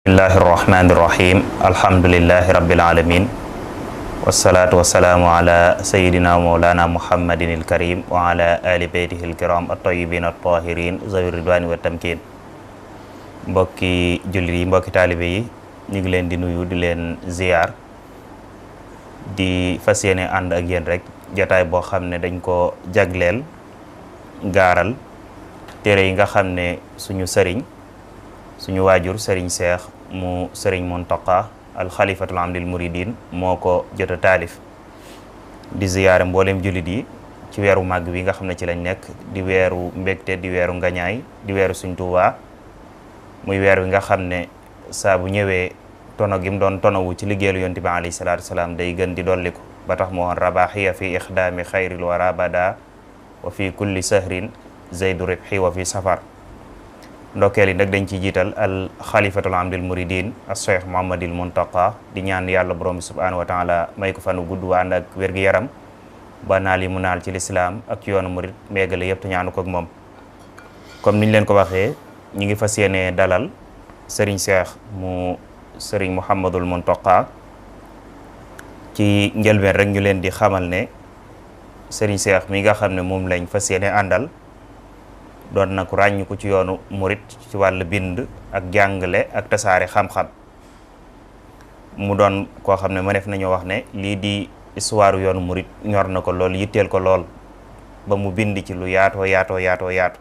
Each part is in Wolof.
bismillahi irrahmani irrahim alhamdulilahi rabbil alamin wasalaatu wasalaamu ala sayidina mawlana muhammadin ilkarim wa ala ali beytihi ilkiram at-tayyibin at-tahirin zawi ridwani wa tamkin mbokki jullit yi mbokki taalibe yi ñu ngi leen di nuyu di leen ziyaar di fas yéene ànd ak yéen rek jataay boo xam ne dañ ko jagleel gaaral téere yi nga xam ne suñu suñu waajur sëriñ Seex mu sëriñ Muntaqa al xalifatul am lil muridin moo ko jot a taalif di ziyaare mboolem jullit yi ci weeru màgg wi nga xam ne ci lañ nekk di weeru mbégte di weeru ngañaay di weeru Sëriñ Tuubaa muy weer wi nga xam ne saa bu ñëwee tono gi mu doon tonowu ci liggéeyal yonent bi alayhi salaatu wasalaam day gën di dolliku ba tax moo woon rabaxiya fi ixdaami xayril wara bada wa fi kulli sahrin zaydu ribxi wa fi safar ndokkeel yi nag dañ ci jiital al xalifatul amdil muridin as cheikh Muhammadil Muntaqa di ñaan yàlla borom bi subhanahu wa taala may ko fanu gudd wa ànd ak wér-gu-yaram ba naal yi mu naal ci lislaam ak ci yoonu murid méegale yëpp te ñaanu ko ak moom comme niñ leen ko waxee ñi ngi fas yéene dalal sëriñ Seex mu sëriñ Muhammadul Muntaqa ci njëlbeen rek ñu leen di xamal ne sëriñ Seex mi nga xam ne moom lañ fas yéene àndal doon na ko ràññ ko ci yoonu murit ci wàllu bind ak jàngale ak tasaare xam-xam mu doon koo xam ne mëneef nañoo wax ne lii di histoire yoonu murit ñor na ko lool yitteel ko lool ba mu bind ci lu yaatoo yaatu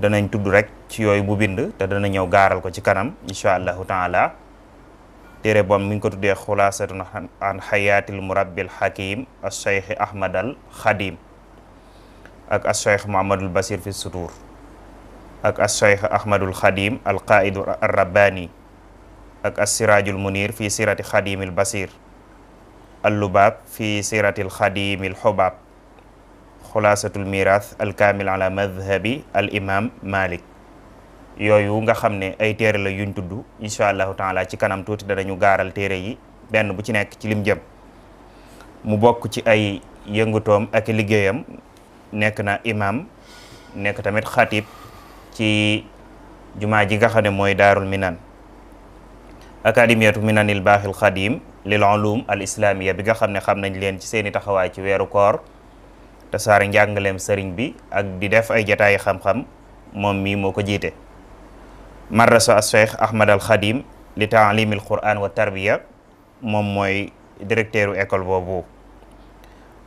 danañ tudd rek ci yooyu bu bind te dana ñëw gaaral ko ci kanam insha allahu taala téere boom mi ngi ko tuddee xulaasatun an xayaatil murabbil hakim as cheikh ahmad al xadim ak as cheikh Muhammadul Basir fi sutur ak as cheikh Ahmadul Xadim al qaidu ar rabbani ak as sirajul munir fi sirati xadimil basir al lubab fi siratil xadimil xubab xulaasatul mirath al kamil ala madhabi al imam Malik yooyu nga xam ne ay téere la yuñ tudd incha allahu taala ci kanam tuuti danañu gaaral téere yi benn bu ci nekk ci lim jëm mu bokk ci ay yëngutoom ak liggéeyam nekk na imam nekk tamit xatib ci jumaa ji nga xam ne mooy daarul minan académiatu minanil baaxil xadim lil ulum al islamia bi nga xam ne xam nañ leen ci seeni taxawaay ci weeru koor te saari njàngaleem sëriñ bi ak di def ay jataayi xam-xam moom mii moo ko jiite madrasa as cheikh ahmad al xadim li taalimil quran wa tarbiya moom mooy directeuru école boobu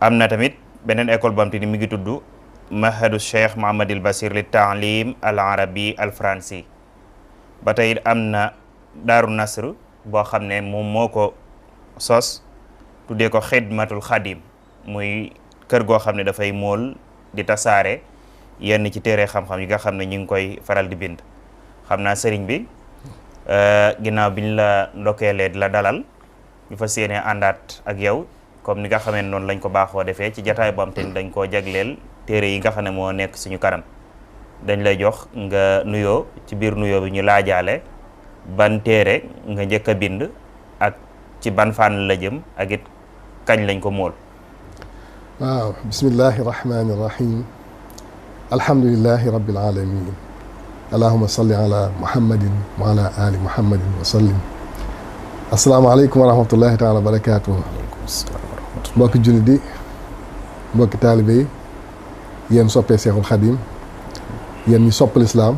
am na tamit beneen école bam te ni mi ngi tudd mahadu cheikh Muhammadil Basir li taalim al arabi al fransi ba tey am na daaru nasr boo xam ne moom moo ko sos tuddee ko xidmatul xadim muy kër goo xam ne dafay mool di tasaare yenn ci téere xam-xam yi nga xam ne ñu ngi koy faral di bind xam naa sëriñ bi ginnaaw biñ la ndokkeelee di la dalal ñu fas yéene àndaat ak yow comme ni nga xamee noonu lañ ko baaxoo defee ci jataay bu am te ni dañ koo jagleel téere yi nga xam ne moo nekk suñu kanam dañ lay jox nga nuyoo ci biir nuyoo bi ñu laajaale ban téere nga njëkk a bind ak ci ban fànn la jëm ak it kañ lañ ko mool. waaw bismillahi rahmani rahim alhamdulillahi rabbil alamin allahumma salli ala muhammadin wa ala ali muhammadin wa sallim asalaamaaleykum wa rahmatullahi taala wa barakatuh mbokki jullit di mbokki taalibe yi yéen soppee Seexul Xadim yéen ñi soppal islaam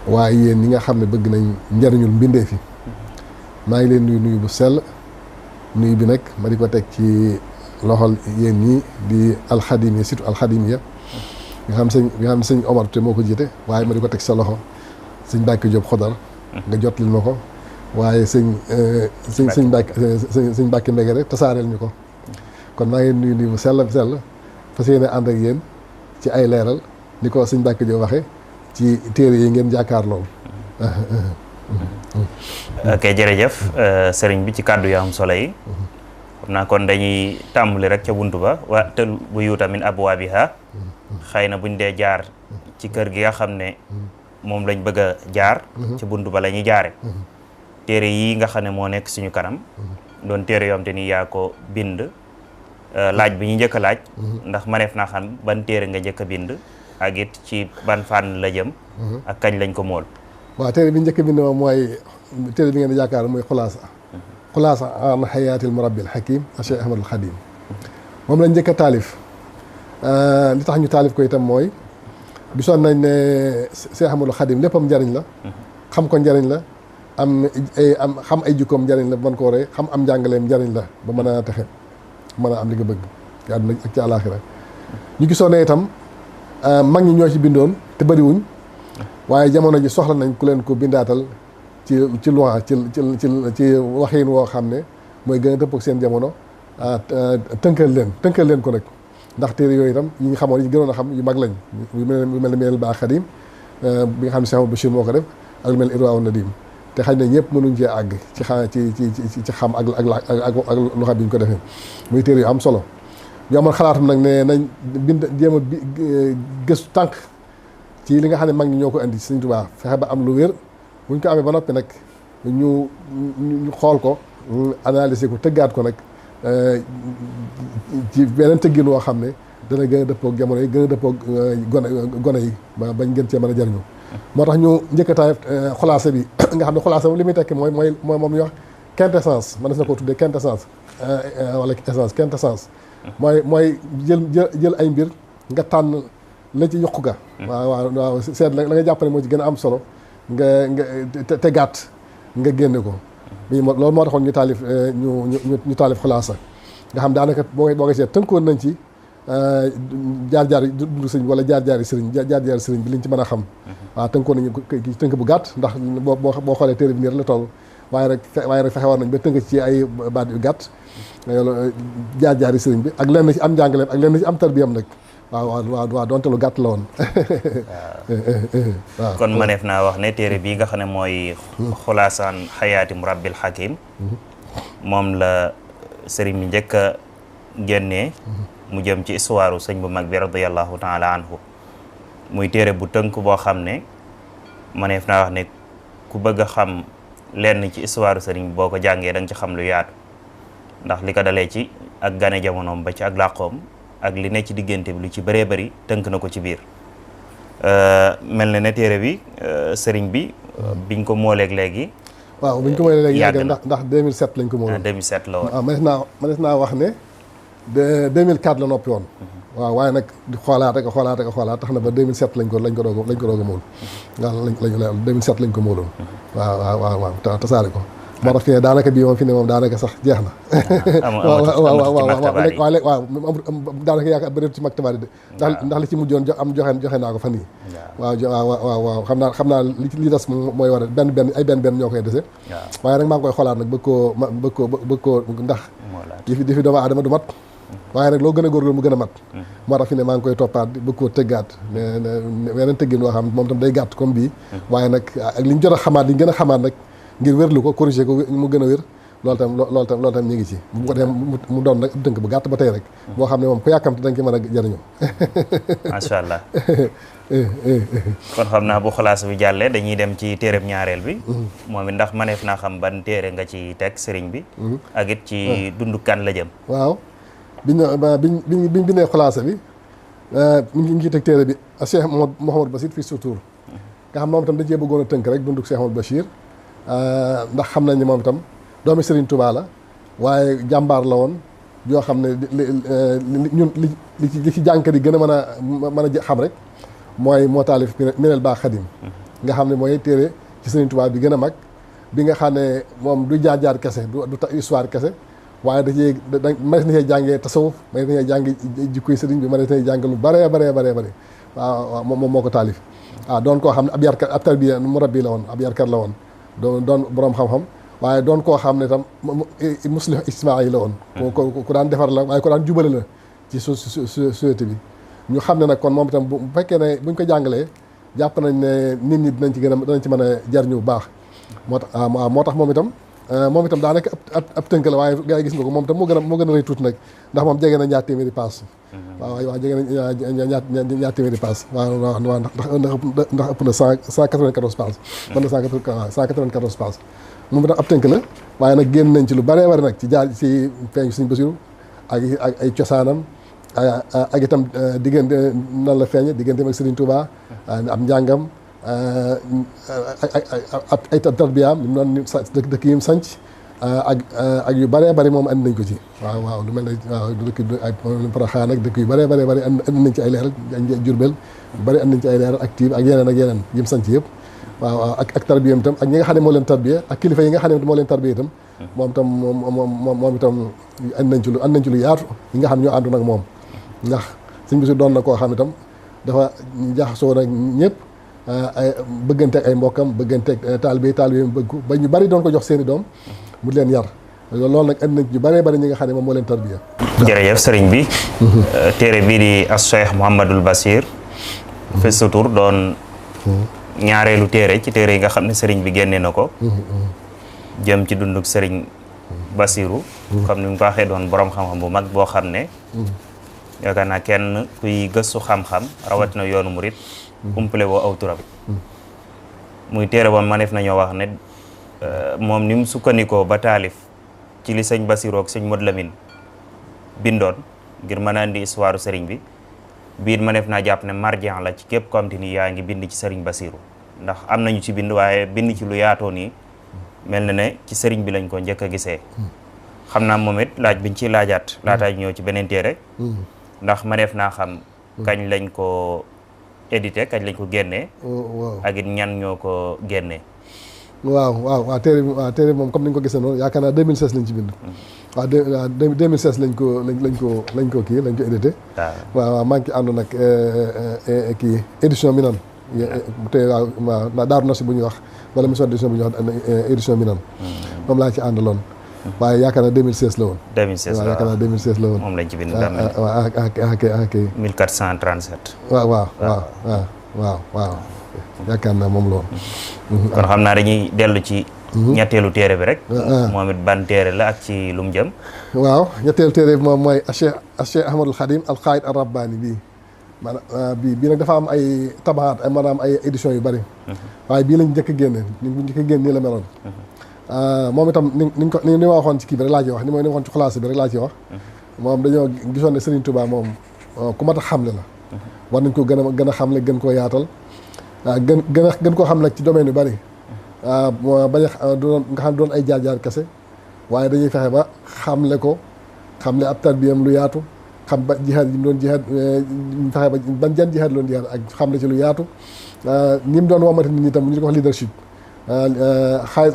waaye yéen ñi nga xam ne bëgg nañ njariñul mbindee fi maa ngi leen nuyu bu sell nuyu bi nag ma di ko teg ci loxol yéen ñi di alxadim yi surtout alxadim ya nga xam sëñ Omar te moo ko jiite waaye ma di ko teg sa loxo sëñ Mbàkke Jóob Xodar nga jotlil ma ko waaye sëñ Mbàkke Mbege rek tasaareel ñu ko kon maa ngi nuyu bu sell fas yéene ànd ak yéen ci ay leeral ni ko sëñ Mbàkke Jóob waxe ci téere yi ngeen jàkkaar lool ok jërëjëf sëriñ bi ci kàddu yu am solo yi xam naa kon dañuy tàmbali rek ca buntu ba waatal buyuuta min abwaabiha xëy na buñ dee jaar ci kër gi nga xam ne moom lañ bëgg a jaar ci buntu ba la ñuy jaare téere yi nga xam ne moo nekk suñu kanam doon téere yoo xam te ni yaa ko bind laaj bi ñu njëkk a laaj ndax maneef naa xam ban téere nga njëkk a bind ak it ci ban fànn la jëm ak kañ lañ ko mool. waaw téere bi njëkk bind moom mooy téere bi ngeen di yaakaar mooy xulaasa an xayaatil murabbil hakim Cheikh Ahmadul Xadim moom lañ njëkk a taalif. li tax ñu taalif ko itam mooy gisoon nañ ne Cheikh Ahmadul Xadim léppam njariñ la. xam ko njariñ la xam ay jikkoom njariñ la ba mën koo rey xam am njàngaleem njariñ la ba mën a texe mën a am li nga bëgg ci àdduna ak ci àlaaxira ñu gisoon ne itam mag ñi ñoo ci bindoon te bëriwuñ waaye jamono ji soxla nañ ku leen ko bindaatal ci loi ci waxiin woo xam ne mooy gën a dëppoo ak seen jamono tënkal leen ko nag ndax téere yooyu itam yi nga xamoon yi gënoon a xam yu mag lañ yu mel ne Minanul Baaxil Xadiim bi nga xam ne Cheikh Bachir moo ko def ak lu mel Irwaa Nadim te xëy na ñëpp mënuñ cee àgg ci xam ak lu xam bi ñu ko defee muy téere yu am solo ñu amoon xalaatam nag ne nañ bind jéem a gëstu tànk ci li nga xam ne mag ñi ñoo ko indi Sëriñ Tuubaa fexe ba am lu wér buñ ko amee ba noppi nag ñu xool ko analyser ko tëggaat ko nag ci beneen tëggin woo xam ne dana gën a dëppoog jamono yi gën a dëppoog gone yi bañ gën cee mën a jariñu moo tax ñu njëkkataay xulaasa bi nga xam ne xulaasa moom li muy tekki mooy moom ñuy wax quintessence mën na ko tuddee quintessence wala essence quintessence mooy jël ay mbir nga tànn la ci yokku ga waaw seet la nga jàpp ne moo ci gën a am solo nga te gàtt nga génne ko loolu moo taxoon ñu taalif ñu taalif xulaasa nga xam daanaka boo ko seet tënkoon nañ ci jaar-jaar yi dundu sëriñ wala jaar-jaar yi sëriñ bi liñ ci mën a xam waaw tënkoon nañu tënk bu gàtt ndax boo xoolee téere bi nii rek la toll waaye rek fexe war nañ ba tënk ci ay baat yu gàtt jaar-jaar yi sëriñ bi ak lenn ci am njàngaleem ak lenn ci am tarbiyam nag waaw donte lu gàtt la woon waaw kon maneef naa wax ne téere bii nga xam ne mooy xulaasaan xayaati murabbil hakim moom la sëriñ bi njëkk a génnee mu jëm ci histoire sëñ bu mag bi radiyallahu taala anhu muy téere bu tënk boo xam ne maneef naa wax ne ku bëgg a xam lenn ci histoire sëriñ boo ko jàngee da nga ci xam lu yaatu ndax li ko dalee ci ak gane jamonoom ba ci ak làqoom ak li ne ci diggante bi lu ci bëree bëri tënk na ko ci biir mel na ne téere bi sëriñ bi biñ ko mooleeg léegi waaw biñ ko mooleeg léegi yàgg na ndax 2007 lañ ko mooloon 2007 la woon waaw mënees naa wax ne 2004 la noppi woon waaw waaye nag di xoolaat tax na ba 2007 lañ ko doog a mool waaw 2007 lañ ko mooloon waaw tasaare ko moo tax fi ne daanaka bii moom fi ne moom daanaka sax jeex na waaw daanaka yaakaar bëri ci maktabaat de ndax li ci mujjoon joxe naa ko fan yi waaw xam naa li des mooy war a benn ñoo koy dese waaye nag maa ngi koy xoolaat nag bëgg koo ndax di fi doomu aadama du mat waaye nag loo gën a góorgóorlu mu gën a mat moo tax fi ne maa ngi koy toppaat bëgg koo tëggaat weneen tëggin woo xam moom tam day gàtt comme bii waaye nag ak li ñu jot a xamaat li ñu gën a xamaat nag ngir wérlu ko corrigé ko mu gën a wér loolu tam ñu ngi ci bu ko dee mu doon nag dënk bu gàtt ba tey rek boo xam ne moom ku yàkkamte da nga ci mën a jëriñoo macha allah kon xam naa bu xalaas bi jàllee dañuy dem ci téereb ñaareel bi moom it ndax maneef naa xam ban téere nga ci teg sëriñ bi ak it ci dundu kan la jëm waaw biñ bindee xalaasa bi mi ngi teg téere bi Cheikh Mouhamadou Bachir fii Sutur nga xam moom itam dañ cee bëggoon a tënk rek dunduk Cheikh Mouhamadou Bachir ndax xam nañ ni moom itam doomi Serigne Touba la waaye jàmbaar la woon yoo xam ne ñun li ci jànkat yi gën a mën a xam rek moo taalif Minanul Baaxil Xadiim nga xam ne mooy téere ci Serigne Touba bi gën a mag bi nga xam ne moom du jaar-jaar kese du histoire kese waaye ma na see jàngee tasawuf ma na see jànge jikkoy sëriñ bi ma na see jàng lu bare waaw moom moo ko taalif waaw doon koo xam ne ab yarkat ab tarbiya murabbi la woon ab yarkat la woon doon boroom xam-xam waaye doon koo xam ne tam muslih ijtimaai la woon ku daan defar la waaye ku daan jubale la ci société bi ñu xam ne nag kon moom itam bu fekkee ne buñ ko jàngalee jàpp nañ ne nit ñi dinañ ci mën a jariñu bu baax moo tax moom itam daanaka ab tënk la waaye gars yi gis nga ko moom itam moo gën a rëy tuuti nag ndax moom jege na ñaar téeméeri paas waaw jege na ñaar téeméeri paas waaw ndax ëpp na 194 paas mën na 194 paas moom itam ab tënk la waaye nag génn nañ ci lu bëree bëri nag ci jaar ci feeñ Sëriñ Basiru ak ay cosaanam ak itam diggante nan la feeñe diggante ak Sëriñ Tuubaa am njàngam ay tarbiyaam li mu doon dëkk yi mu sanc ak yu bëree bëri moom andi nañ ko ci waaw lu mel ne waaw dëkk ay Porokhane ak dëkk yu bëree bëri andi nañ ci ay leeral Jurbel yu bëri andi nañ ci ay leeral ak Tiib ak yeneen yi mu sanc yëpp waaw ak tarbiyam itam ak ñi nga xam ne moo leen tarbiya ak kilifa yi nga xam ne moo leen tarbiya itam moom itam moom itam andi nañ ci lu yaatu yi nga xam ñoo àndoon ak moom ndax sëñ bi si doon na koo xam itam dafa jaxasoo nag ñëpp ay bëgganteeg ay mbokkam bëgganteeg taalibe bëgg ko ba ñu bari doon ko jox seeni doom mu leen yar loolu nag andi nañ ñu bëree bëri ñi nga xam ne moom moo leen tarbiya. jërëjëf sëriñ bi. téere bii di Cheikh Mouhamadul Bachir. fes sa tur doon ñaareelu téere ci téere yi nga xam ne sëriñ bi génne na ko. jëm ci dunduk sëriñ Bachiru. comme ni mu ko waxee doon borom xam-xam bu mag boo xam ne. yaakaar naa kenn kuy gëstu xam-xam rawatina yoonu murit umpale woo aw turam. muy téere boobu ma def nañoo wax ne moom ni mu sukkandikoo ba taalif ci li sëñ Bachiru ak sëñ Modou Lamine bindoon ngir mën a indi histoire sëriñ bi biir ma def naa jàpp ne marjan la ci képp comme te ni yaa ngi bind ci sëriñ Bachiru ndax am nañu ci bind waaye bind ci lu yaatoo nii mel na ne ci sëriñ bi lañ ko njëkk a gisee. xam naa moom it laaj biñ ci laajaat laataa ñëw ci beneen téere ndax ma def naa xam kañ lañ ko édité kañ lañ ko génnee. ak it ñan ñoo ko génnee. waaw téere moom comme ni nga ko gisee noonu yaakaar naa 2016 lañ ci bind. waaw 2016 lañ ko édité. waaw maa ngi ci àndoon nag kii édition Minan. te waaw Daaru Nasi bu ñuy wax wala mission d'édition bu ñuy wax édition Minan. moom laa ci àndaloon. waaye yaakaar naa 2016 la woon. 2016 waaw yaakaar naa 2016 la woon. moom lañ ci bind. waaw ok 1437. waaw yaakaar naa moom la woon. kon xam naa dañuy dellu ci. ñetteelu téere bi rek. moom it ban téere la ak ci lu mu jëm. waaw ñetteelu téere bi moom mooy Cheikh Ahmadul Khadim al Qaid ar Rabbani bii. maanaam bii nag dafa am ay tabaxaat ay maanaam ay éditions yu bari. waaye bii lañ njëkk a génne nii la meloon. moom itam ni ma waxoon ci kii bi rek laa ci wax ni ma waxoon ci xulaas bi rek laa ci wax. moom dañoo gisoon ne Serigne Touba moom ku mat a xamle la. war nañ ko gën a xamle gën koo yaatal. gën koo xam nag ci domaine yu bari. bañ a doon nga xam doon ay jaar-jaar kese. waaye dañuy fexe ba xamle ko xamle ab tarbiyam lu yaatu. xam ba jihaad yi mu doon jihaad fexe ba ban jan jihaad loon jihaad ak xamle ci lu yaatu. ni mu doon womate nit ñi tam ñu di ko wax leadership.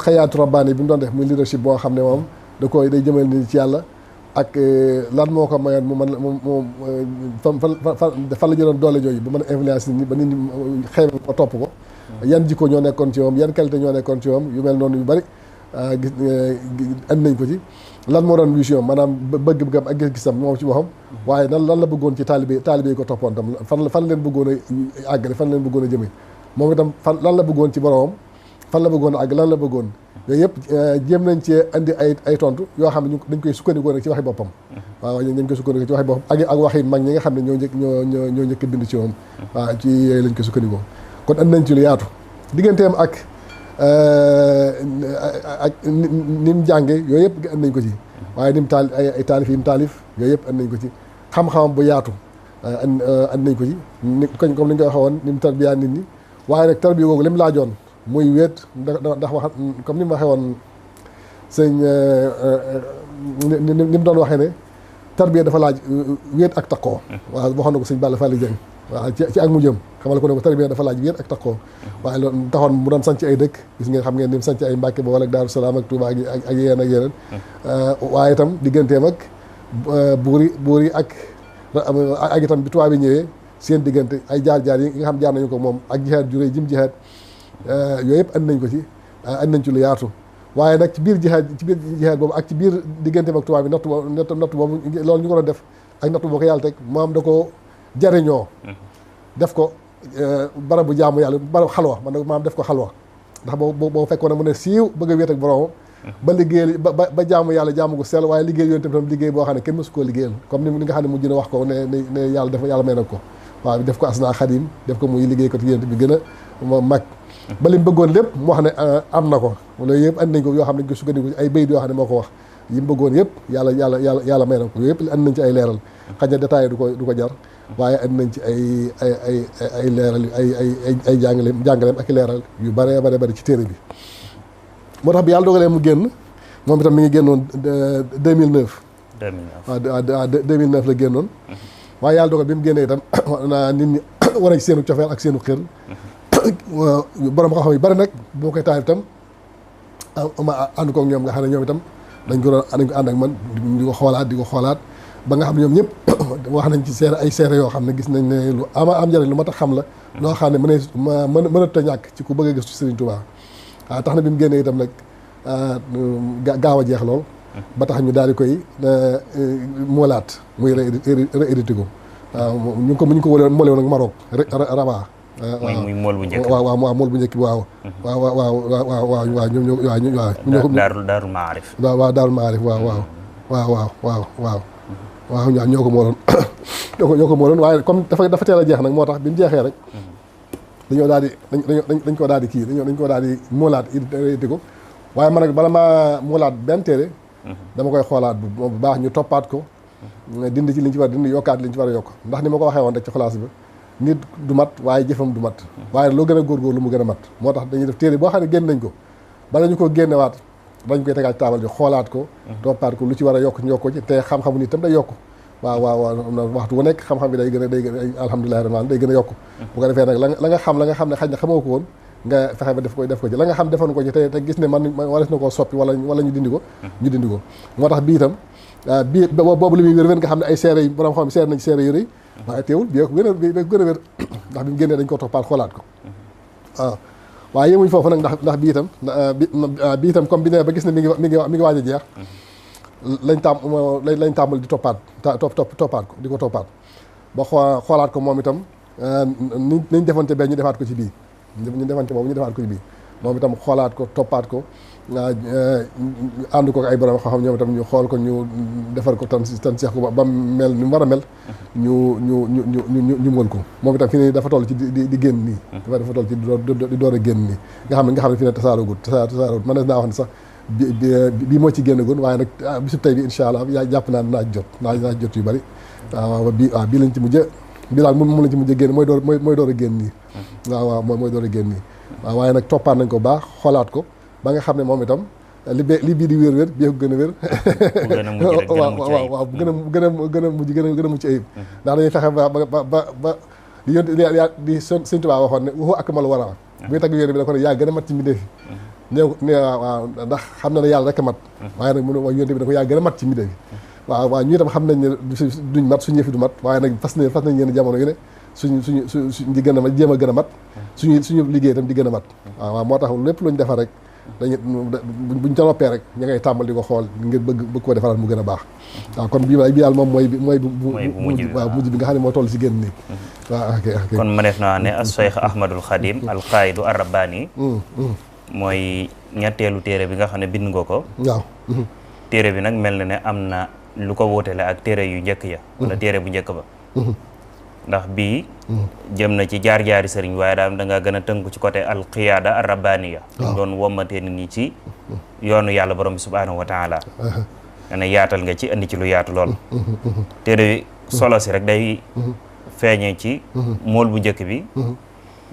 xayaatu rabbaani bi mu doon def muy leadership boo xam ne moom day jëmal nit ci yàlla ak lan moo ko mayoon mu mën moom fan la jëloon doole jooju ba mën a influence nit ñi ba nit ñi xeebe ko topp ko yan jikko ñoo nekkoon ci moom yan qualité ñoo nekkoon ci moom yu mel noonu yu bari gis andi nañ ko ci lan moo doon vision maanaam bëgg-bëggam ak gis-gisam moom ci waxam waaye lan la bëggoon ci taalibe yi ko toppoon tam fan leen bëggoon a àggale fan leen bëggoon a jëme moom itam lan la bëggoon ci boromam fan la bëggoon ak lan la bëggoon yooyu yëpp jéem nañ cee andi ay tontu yoo xam ne dañ koy sukkandikoo nag ci waxi boppam waaw dañ koy sukkandikoo ci waxi boppam ak waxi mag ñi nga xam ne ñoo njëkk bind ci moom waaw ci yooyu lañ koy sukkandikoo kon andi nañ ci lu yaatu digganteem ak ni mu jànge yooyu yëpp andi nañ ko ci waaye ni mu ay taalif yi mu taalif yooyu yëpp andi nañ ko ci xam-xamam bu yaatu andi nañ ko ci comme ni ñu koy waxee woon ni mu tarbiyaa nit ñi waaye nag tarbiya googu li mu laajoon muy wéet ndax wax comme ni ma waxee woon sëñ ni mu doon waxee ne tarbiya dafa laaj wéet ak takkoo waaw waxoon na ko sëñ Balla Fally Dieng waaw ci ak mu jëm xamal ko ne ko tarbiya dafa laaj wéet ak takkoo waaye loolu taxoon mu doon sanc ay dëkk gis ngeen xam ngeen ni mu sanc ay Mbàkke ba wala ak Daaru Salaam ak Touba ak yeneen waaye itam digganteem ak buur yi ak itam bi tubaab bi ñëwee seen diggante ay jaar-jaar yi nga xam jaar nañu ko moom ak jihaad juré jim jihaad yooyu yëpp andi nañ ko ci andi nañ ci lu yaatu waaye nag ci biir jihaad boobu ak ci biir digganteem ak tubaab bi nattu boobu loolu ñu ko doon def ak nattu boo ko yàlla teg moom da ko jariñoo def ko barabu jaamu yàlla barab xalwa maam def ko xalwa ndax boo fekkoon ne mu ne siiw bëgg a wéet ak boromam ba liggéey ba jaamu yàlla jaamu gu sell waaye liggéey yoon tam liggéey boo xam ne kenn mësu koo liggéeyal comme ni nga xam ne mujj na wax ko ne yàlla may na ko waaw def ko asna xadim def ko muy liggéey ko ci yéen bi gën a mag ba li mu bëggoon lépp mu wax ne am na ko loolu yëpp andi nañ ko yoo xam ne ko sukkandiku ay bayit yoo xam ne moo ko wax yi mu bëggoon yëpp yàlla may na ko yëpp andi nañ ci ay leeral xëy na détaillé du ko jar waaye andi nañ ci ay leeral ay jàngaleem ak i leeral yu bare ci téere bi moo tax bi yàlla dogalee mu génn moom itam mi ngi génnoon 2009 waaw 2009 la génnoon waaye yàlla dogal bi mu génnee itam nit ñi war a ci seenu cofeel ak seenu xër borom xam-xam yu bari nag boo koy taal itam ma ànd koog ñoom nga xam ne ñoom itam dañ ko ànd ak man di ko xoolaat ba nga xam ne ñoom ñëpp wax nañ ci ay seere yoo xam ne gis nañ ne lu am njëriñ lu mat a xam la loo xam ne mënat a ñàkk ci ku bëgg a gëstu Serigne Touba waaw tax na bi mu génnee itam nag gaaw a jeex lool ba tax ñu daal di koy moolaat muy réédité ko waaw ñu ngi ko moole woon ak Maroc Rabat muy mool bu njëkk waaw mool bu njëkk bi waaw ñoo ko daarul maarif waaw daarul maarif waaw ñoo ko mooloon ñoo ko mooloon waaye comme dafa teel a jeex nag moo tax bi mu jeexee rek dañoo daal di dañ ko daal di kii dañ ko daal di moolaat réédité ko waaye man nag bala maa moolaat benn téere dama koy xoolaat bu baax ñu toppaat ko dindi ci liñ ci war a dindi yokkaat liñ ci war a yokk ndax ni ma ko waxee woon rek ci xalaas bi nit du mat waaye jëfam du mat waaye loo gën a góorgóorlu mu gën a mat moo tax dañuy def téere boo xam ne génn nañ ko bala ñu ko génnewaat dañ koy tegaat taabal ji xoolaat ko toppaat ko lu ci war a yokk ñu yokk ko ci te xam-xamu nit tam day yokk waaw waxtu bu nekk xam-xam bi day gën a alhamdulilah rabbil alamin day gën a yokk bu ko defee nag la nga xam ne xaj na xamoo ko woon nga fexe ba def ko ci la nga xam defoon ko ci te gis ne man wares na koo soppi wala ñu dindi ko moo tax bii itam bii boobu li muy wér nga xam ne ay seere yi borom xam ne seere nañ ci seere yu rëy waaye teewul bii ko gën a wér ndax bi mu génnee dañ ko toppaat xoolaat ko waaw waaye yemuñ foofu nag ndax bii itam comme bi ne ba gis ne mi ngi waaj a jeex lañ tàmbal di toppaat ko di ko toppaat ba xoolaat ko moom itam niñ defante bee ñu defaat ko ci bii ñu defante boobu ñu defaat ko ci bii moom itam xoolaat ko toppaat ko ànd ko ay borom xam-xam ñoom itam ñu xool ko ñu defar ko tan seex ko ba mel ni mu war a mel ñu mën ko moom itam fi ne dafa toll ci di génn nii dafa toll ci di door a génn nii nga xam ne fi ne tasaarogut man naa wax ne sax bii moo ci génn gon waaye nag bisub tey bi incha allah jàpp naa naaj jot yu bëri waaw bii lañ ci mujjë bii daal moom lañ ci mujjë génn mooy door a génn nii waaw mooy door a génn nii waaw waaye nag toppaat nañ ko baax xoolaat ko ba nga xam ne moom itam li bii di wér bii ko gën a wér waaw gën a mucc ayib ndax dañuy fexe ba di Sëñ Tuubaa waxoon ne waxu ak mal wara buy tagg yéen bi da ko ne yaa gën a mat ci mbindéef yi waaw ndax xam na ne yàlla rek a mat waaye nag mu ne wax yonent bi da ko yaa gën a mat ci mbindéef yi waaw ñu itam xam nañ ne duñ mat suñu yëfi du mat waaye nag fas nañ yenn jamono yu ne suñ di gën a mat jéem a gën a mat suñu liggéey itam di gën a mat waaw moo tax lépp luñ defar rek buñ ca noppee rek ña ngay tàmbal di ko xool ngir bëgg koo defaraat mu gën a baax waaw kon bii daal moom mooy mujj bi nga xam ne moo toll si génn nii waaw ok kon ma def naa ne as-Cheikh Ahmadul Khadim al-Qaidu ar-Rabbani mooy ñetteelu téere bi nga xam ne bind nga ko waaw téere bi nag mel na ne am na lu ko wóotale ak téere yu njëkk ya wala téere bu njëkk ba ndax bii jëm na ci jaar-jaari sëriñ waaye daal da nga gën a tënku ci côté alqiyaada ar-rabbaniya ñu doon wommatee nit ñi ci yoonu yàlla borom bi subhaanahu wa taala ne yaatal nga ci andi ci lu yaatu lool téere solo si rek day feeñee ci mool bu njëkk bi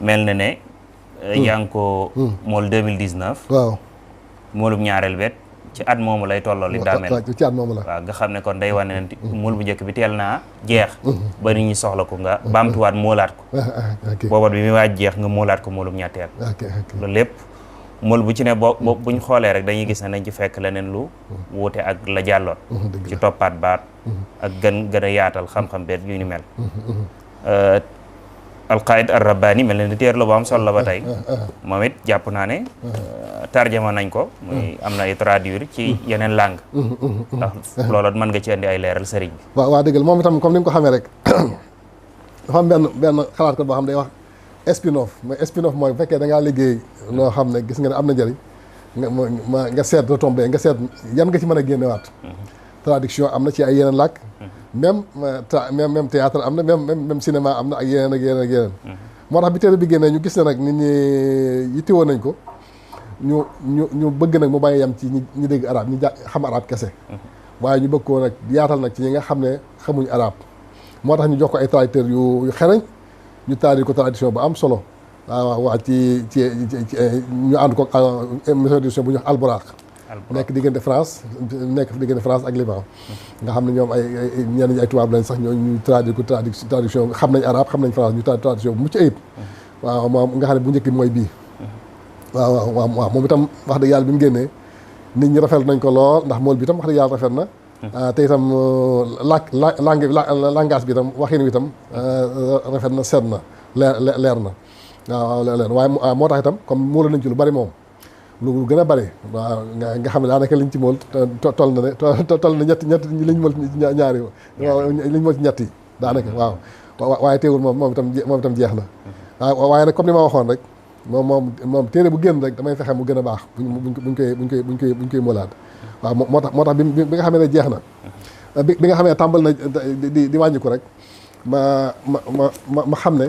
mel na ne yaa ngi ko mool 2019 waaw moolub ñaareel bet ci at moomu lay tolloo li daa mel ci at moomu la waaw nga xam ne kon day wane ne mool bu njëkk bi teel naa jeex ba nit ñi soxla ko nga baamtuwaat moolaat ko boobat bi muy waaj jeex nga moolaat ko moolub ñetteel loolu lépp mool bu ci ne buñ xoolee rek dañuy gis ne nañ ci fekk leneen lu wuute ak la jàlloon ci toppaat baat ak gën a yaatal xam-xam beet yu ni mel alqaid ar-rabbani mel ne ni téer la bu am solo la ba tey moom it jàpp naa ne tarjama nañ ko muy am na ay traduire ci yeneen langue ndax loolu mën nga ci indi ay leeral sëriñ bi waaw dëggal moom itam comme ni nga ko xamee rek dafa am benn xalaat ko boo xam day wax spin-off mooy bu fekkee da ngaa liggéey loo xam ne gis nga ne am na njëriñ nga seet retombé nga seet yan nga ci mën a génnewaat traduction am na ci ay yeneen làkk même théâtre am na même cinéma am na ak yeneen moo tax bi téere bi génnee ñu gis ne nag nit ñi yittewoo nañ ko ñu bëgg nag mu bàyyi yam ci ñi dégg arab ñi xam arab kese waaye ñu bëgg koo nag yaatal nag ci ñi nga xam ne xamuñ arab moo tax ñu jox ko ay traducteurs yu xereñ ñu traduire ko traduction bu am solo waaw ci ñu ànd ko maison d'édition bu ñu wax Alburaq nekk diggante France ak Liban nga xam ne ñoom ay ñenn ñi ay tubaab lañ sax ñu traduire ko traduction xam nañ arabe xam nañ France ñu traduction bu mucc ayib waaw moom nga xam ne bu njëkk bi mooy bii waaw moom itam wax dëgg yàlla bi mu génnee nit ñi rafetlu nañ ko lool ndax mool bi itam wax dëgg yàlla rafet na te itam langage bi itam waxin wi itam rafet na seet na leer na waaw leer waaye moo tax itam comme moolu nañ ci lu bari moom lu gën a bari waaw nga xam ne daanaka liñ ci mool toll na ñett liñ mool ñaari liñ mool ci ñett yi daanaka waaw waaye teewul moom itam jeex na waaye nag comme ni ma waxoon rek moom téere bu génn rek damay fexe mu gën a baax buñ koy moolaat waaw moo tax bi nga xamee ne jeex na bi nga xamee tàmbal na di wàññiku rek ma xam ne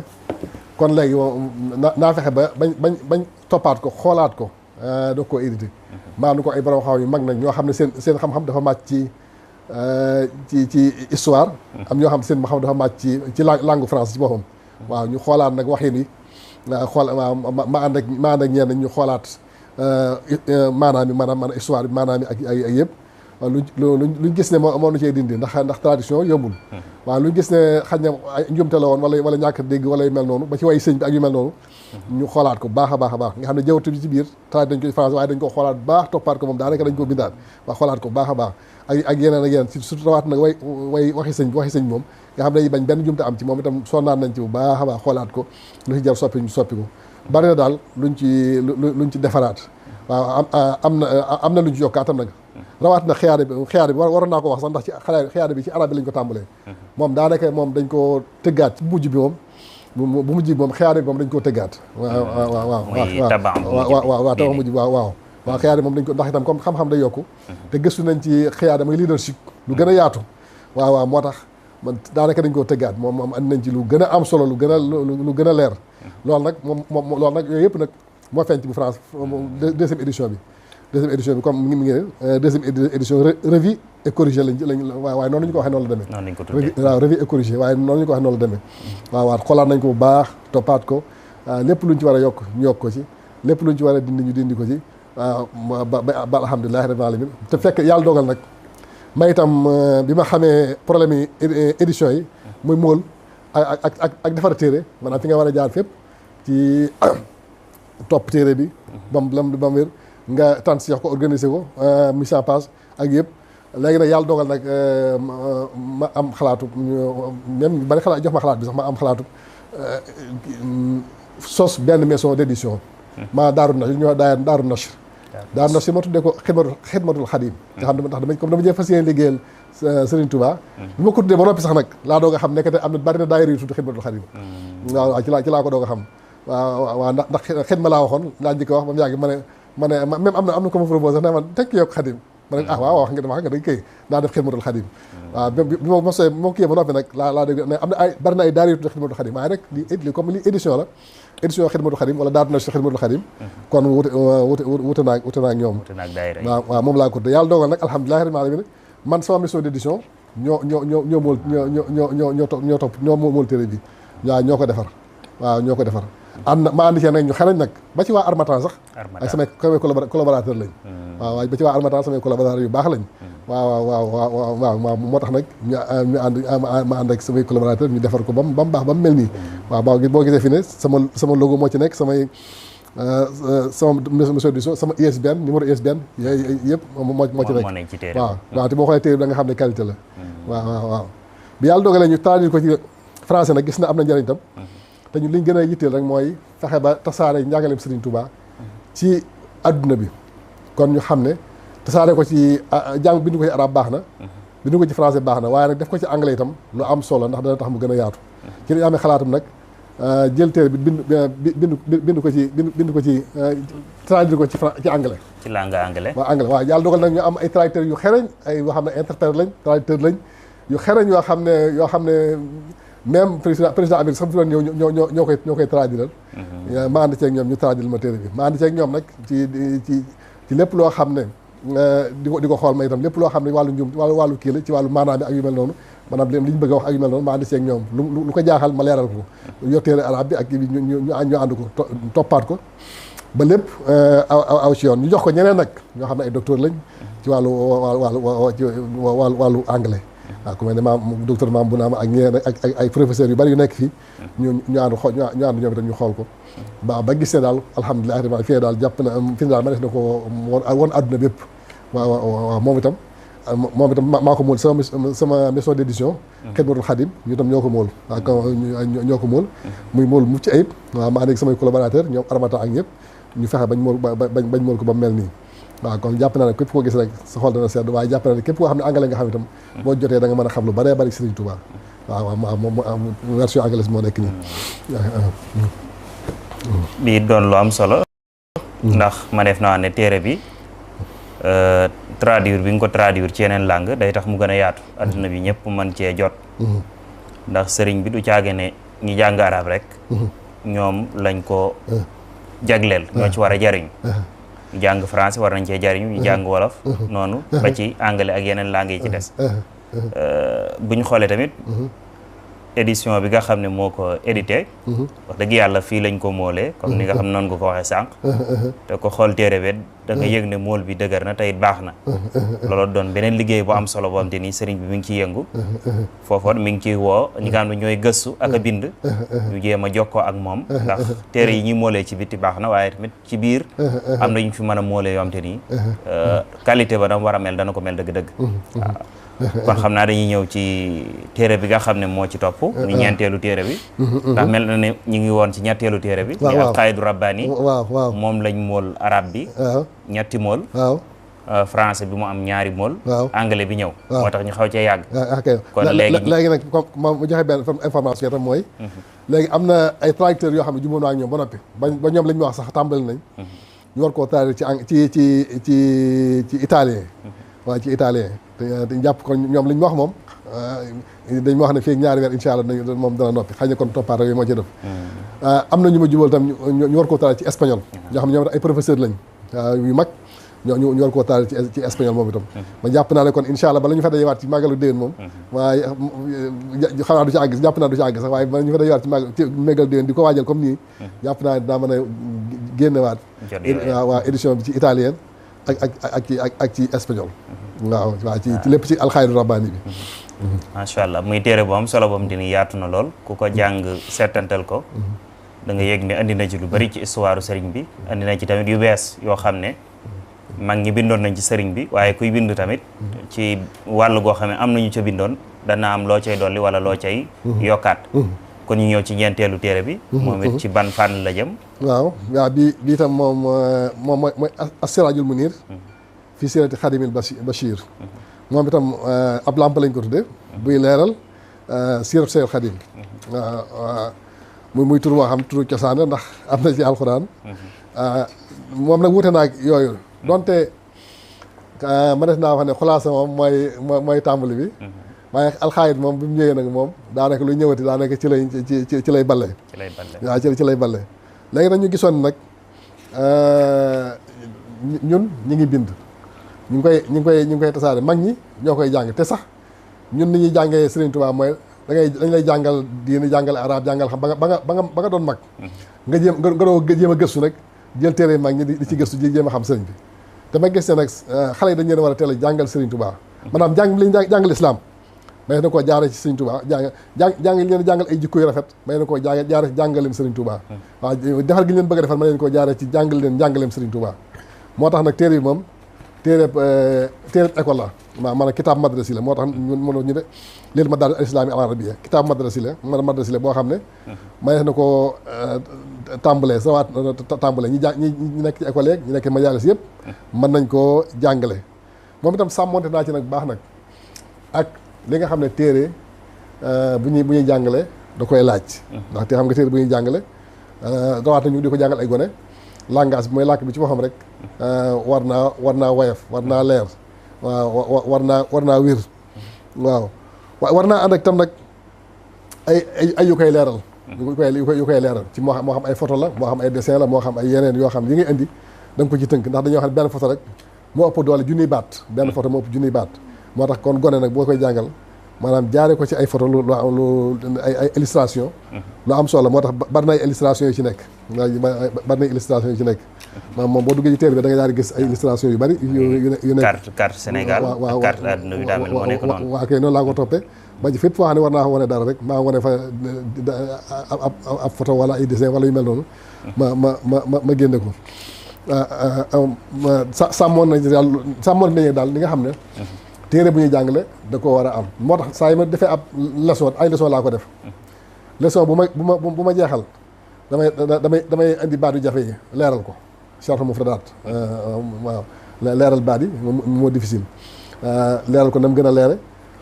kon léegi naa fexe ba bañ toppaat ko xoolaat ko doo koo édité maa nu ko ay borom xam yu mag nag ñoo xam ne seen xam-xam dafa màcc ci histoire am ñoo xam ne seen xam dafa màcc ci langue français ci boppam waaw ñu xoolaat nag waxin yi waaw ma ànd ak ñenn ñu xoolaat maanaam histoire bi maanaam ak ay yëpp luñ gis ne moo nu cee dindi ndax tradition yombul waaw luñ gis ne xaj na njumte la woon wala ñàkk dégg wala yu mel noonu ba ci way sëñ bi ak yu mel noonu ñu xoolaat ko baax a baax nga xam ne jawwatu bi ci biir traduit dañ ko français waaye dañ ko xoolaat baax toppaat ko moom daanaka dañ ko bindaat waaw xoolaat ko baax a baax ak yeneen surtout rawaat nag way waxi sëñ moom nga xam ne dañuy bañ benn jumte am ci moom itam sonnaan nañ ci bu baax a baax xoolaat ko lu ci jar soppi ñu soppi ko bari na daal luñ ci defaraat waaw am na luñ ci yokkaatam nag rawaat na xiyaare bi waroon naa ko wax sax ndax ci xiyaare bi ci arab bi lañ ko tàmbalee moom daanaka moom dañ koo tëggaat ci bu mujj bi bu mujj bi moom xiyaare bi moom dañ koo tëggaat waaw tabax mujj waaw xiyaare moom dañ ko ndax itam comme xam-xam day yokku te gëstu nañ ci xiyaare mooy leadership lu gën a yaatu waaw moo tax man daanaka dañ koo tëggaat moom andi nañ ci lu gën a am solo lu gën a leer loolu nag loolu nag yooyu yëpp nag moo feeñ ci bu France deuxième édition bi comme mi ngi deuxième édition revue et corrigé lañ waaye noonu ñu ko waxee noonu la demee waaw revue et corrigé waaye noonu ñu ko waxee noonu la demee waaw xoolaat nañ ko bu baax toppaat ko lépp luñ ci war a yokk ñu yokk ko ci lépp luñ ci war a dindi ñu dindi ko ci waaw ba alhamdulilahi rabbil alamin te fekk yàlla dogal nag may itam bi ma xamee problème yi édition yi muy mool ak defar téere maanaam fi nga war a jaar fépp ci topp téere bi bam wér nga tànn si ko organiser ko mise en page ak yëpp léegi nag yàlla dogal nag ma am xalaatu même bari xalaat jox ma xalaat bi sax ma am xalaatu sos benn maison d'édition maa daaru nashr ñu daaru nashr ma tuddee ko xidmatul xadim nga xam ne ndax comme dama jee fas yéene liggéeyal Serigne Touba bi ma ko tuddee ba noppi sax nag laa doog a xam nekkate am na bari na daayira yu tudd xidmatul xadim waaw ci laa ko doog a xam waaw ndax xidma laa waxoon laa njëkk wax ba mu yàgg ma ne même am na ko ma proposé ne man tekki yokk xadim ma ne wax nga dañ koy daa def xidmatul xadim waaw bi ma mosee moo kiyee ba noppi nag laa dégg ne am na ay bari na ay daara yu tudd xidmatul xadim waaye rek li comme li édition la édition xidmatul xadim wala daaru nashr xidmatul xadim kon wute naag ñoom waaw moom laa ko tuddee yàlla dogal nag alhamdulilahi rabbil alamin man sama mission d'édition ñoo mool téere bi waaw ñoo ko defar ma ànd cee nag ñu xarañ nag ba ci waa Harmattan sax ay samay collaborateur lañ waaw ba ci waa Harmattan samay collaborateur yu baax lañ waaw moo tax nag ñu ànd ma ànd ak samay collaborateur ñu defar ko ba mu baax ba mu mel nii waaw boo gisee fi ne sama logo moo ci nekk sama mission d'édition sama ISBN numéro ISBN yooyu yëpp moo ci nekk waaw te boo xoolee téere bi da nga xam ne qualité la waaw bi yàlla dogalee ñu traduire ko ci français nag gis na am na njëriñ tam te ñu liñ gën a yitteel rek mooy fexe ba tasaare njàngaleem Serigne Touba ci adduna bi kon ñu xam ne tasaare ko ci bindu ko ci arab baax na bindu ko ci français baax na waaye nag def ko ci anglais itam lu am solo ndax dana tax mu gën a yaatu ci li amee xalaatam nag jël téere bi bind ko ci traduire ko ci anglais ci langue anglais waaw yàlla dogal nag ñu am ay traducteurs yu xereñ ay yoo xam ne interprète lañ traducteur lañ yu xereñ yoo xam ne même président Amérique sax fi doon ñëw ñoo koy traduire ma ànd ceeg ñoom ñu traduire ma téere bi ma ànd ceeg ñoom nag ci lépp loo xam ne di ko xool ma itam lépp loo xam ne wàllu njum wàllu kii la ci wàllu maanaam bi ak yu mel noonu maanaam li ñu bëgg a wax ak yu mel noonu ma ànd ceeg ñoom lu ko jaaxal ma leeral ko yor téere arab bi ak ñu ànd ko toppaat ko ba lépp aw ci yoon ñu jox ko ñeneen nag ñoo xam ne ay docteur lañ ci wàllu anglais waaw ku mel ne docteur Maam Bunaama ak ñeneen ak ay professeurs yu bari yu nekk fii ñu ànd ñoom itam ñu xool ko ba gis ne daal alhamdulilah rabbil fii daal jàpp na fi daal ma def na ko woon àdduna bépp waaw moom itam maa ko móol sama maison d'édition Xidmatul Xadim ñu itam ñoo ko móol waaw ñoo ko móol muy móol mucc ayib waaw ma ànd ak samay collaborateur ñoom Armata ak ñëpp ñu fexe bañ móol ko ba mel nii waaw kon jàpp naa ne képp koo gis rek sa xol dana sedd waaye jàpp naa ne képp koo xam ne anglais nga xam itam boo jotee da nga mën a xam lu bëree bëri Serigne Touba waaw moom version anglaise moo nekk nii bii doon lu am solo ndax ma def naa ne téere bi traduire bi nga ko traduire ci yeneen langue day tax mu gën a yaatu adduna bi ñëpp mën cee jot ndax sëriñ bi du caage ne ñi jàng arab rek ñoom lañ ko jagleel ñoo ci war a jariñ ñu jàng français war nañ cee jariñu ñu jàng wolof noonu ba ci anglais ak yeneen langue yi ci des bu ñu xoolee tamit édition bi nga xam ne moo ko édité wax dëgg yàlla fii lañ ko moolee comme ni nga xam ne noonu nga ko waxee sànq te ko xool téere bi da nga yëg ne mool bi dëgër na te it baax na loolu doon beneen liggéey bu am solo boo xam te ni sëriñ bi mi ngi ciy yëngu foofoon mi ngi ciy woo ñi nga xam ne ñooy gëstu ak a bind ñu jéem a jokkoo ak moom ndax téere yi ñuy moolee ci biti baax na waaye tamit ci biir am na ñu fi mën a moolee yoo xam te ni qualité ba dama war a mel dana ko mel dëgg-dëgg waaw kon xam naa dañuy ñëw ci téere bi nga xam ne moo ci topp ñu ñeenteelu téere bi ndax mel na ne ñu ngi woon ci ñetteelu téere bi ñu Alqaïdu Rabbaani waaw moom lañ mool arab bi ñetti mool waaw français bi mu am ñaari mool anglais bi ñëw moo tax ñu xaw cee yàgg kon léegi nag ma mu joxe benn information tam mooy léegi am na ay traducteurs yoo xam ne jubóo naa ak ñoom ba noppi ba ñoom lañ ñu wax sax tàmbali nañ ñu war koo traduire ci italien waaw ci italien te jàpp ko ñoom li ñu wax moom dañ ma wax ne fii ñaari weer incha allah moom dana noppi xëy na kon toppaat yooyu moo ci def am na ñu ma jubal tam ñu war koo taal ci espagnol ñoo xam ne ñoom ay professeur lañ yu mag ñu war koo taal ci espagnol moom itam ma jàpp naa ne kon incha allah bala ñu fa dajewaat ci màggalu déwén moom waaye xam naa du ci àgg jàpp naa du ci àgg sax waaye bala ñu fa dajewaat ci màggalu déwén di ko waajal comme nii jàpp naa ne daa mën a génnewaat waa édition bi ci italienne ak ci espagnol waaw ci lépp ci Alqaïdu Rabbaani bi macha allah muy téere bu am solo boobu dina yaatu na lool ku ko jàng seetantal ko da nga yëg ne andi na ci lu bari ci histoire sëriñ bi andi na ci tamit yu bees yoo xam ne mag ñi bindoon nañ ci sëriñ bi waaye kuy bind tamit ci wàllu goo xam ne am nañu ca bindoon dana am loo cay dolli wala loo cay yokkaat kon ñu ñëw ci ñeenteelu téere bi moom it ci ban fànn la jëm waaw bi itam moom mooy As-Siraajul Muniir fii siirati Xaadimil Bachir moom itam ab lamp lañ ko tudde buy leeral siiratu Seex Xaadim muy tur boo xam turu cosaan la ndax am na ci alxuraan moom nag wuute naag yooyu donte ma def naa wax ne xulaasa moom mooy tàmbali bi waaye alxaayit moom bi mu ñëwee nag moom daanaka lu ñëwati daanaka ci lay balle waaw ci lay balle léegi nag ñu gisoon nag ñun ñi ngi bind ñu ngi koy tasaare mag ñi ñoo koy jàng te sax ñun ni ñuy jàngee Serigne Touba mooy dañ lay jàngal diine jàngal arab jàngal xam ba nga doon mag nga jéem a gëstu nag jël téere mag ñi di ci gëstu ji jéem a xam sëriñ bi te ma gis ne nag xale yi dañ leen war a teel a jàngal Serigne Touba maanaam jàngal islam may na koo jaare ci Serigne Touba jàng leen jàngal ay jikko yu rafet may na koo jaare ci jàngaleem Serigne Touba waaw defar gi leen bëgg a defal ma leen koo jaare ci jàngaleem Serigne Touba moo tax nag téere bi moom téere école la maanaam kitaab madrasi la moo tax ñu de léegi madaaris al-islaami al-arabiyya kitaab madrasi la boo xam ne may na koo tàmbalee sa waat tàmbalee ñi nekk ci école yeeg ñi nekk majaalis yëpp mën nañ koo jàngale moom itam sàmmonte naa ci nag baax nag ak li nga xam ne téere bu ñuy jàngale da koy laaj ndax te xam nga téere bu ñuy jàngale rawaat na ñu di ko jàngal ay gone langage bi mooy làkk bi ci waxam rek war naa woyof war naa leer waaw war naa wér waaw war naa ànd ak tam nag ay yu koy leeral yu koy leeral ci moo xam ay photo la moo xam ay dessin la moo xam ay yeneen yoo xam yi ngay indi da nga ko ci tënk ndax dañoo xam ne benn photo rek moo ëpp doole junniy baat benn photo moo ëpp junniy baat moo tax kon gone nag boo koy jàngal maanaam jaare ko ci ay photo lu ay illustration lu am solo moo tax bari na ay illustration yu ci nekk bari na illustration yu ci nekk maanaam moom boo duggee ci téere bi da nga daal di gis ay illustration yu bari yu nekk carte Sénégal waaw carte àdduna bi daa mel moo nekk noonu waaw kay noonu laa ko toppee ba ci fépp foo xam ne war naa ko wane dara rek maa wane fa ab photo wala ay dessin wala yu mel noonu ma génne ko sàmmoon nañu daal li nga xam ne téere bu ñuy jàngale da ko war a am moo tax saa yi ma defee ab leçon ay leçon laa ko def leçon bu ma jeexal damay indi baat yu jafe yi leeral ko sharh mufradaat waaw leeral baat yi moo difficile leeral ko na mu gën a leere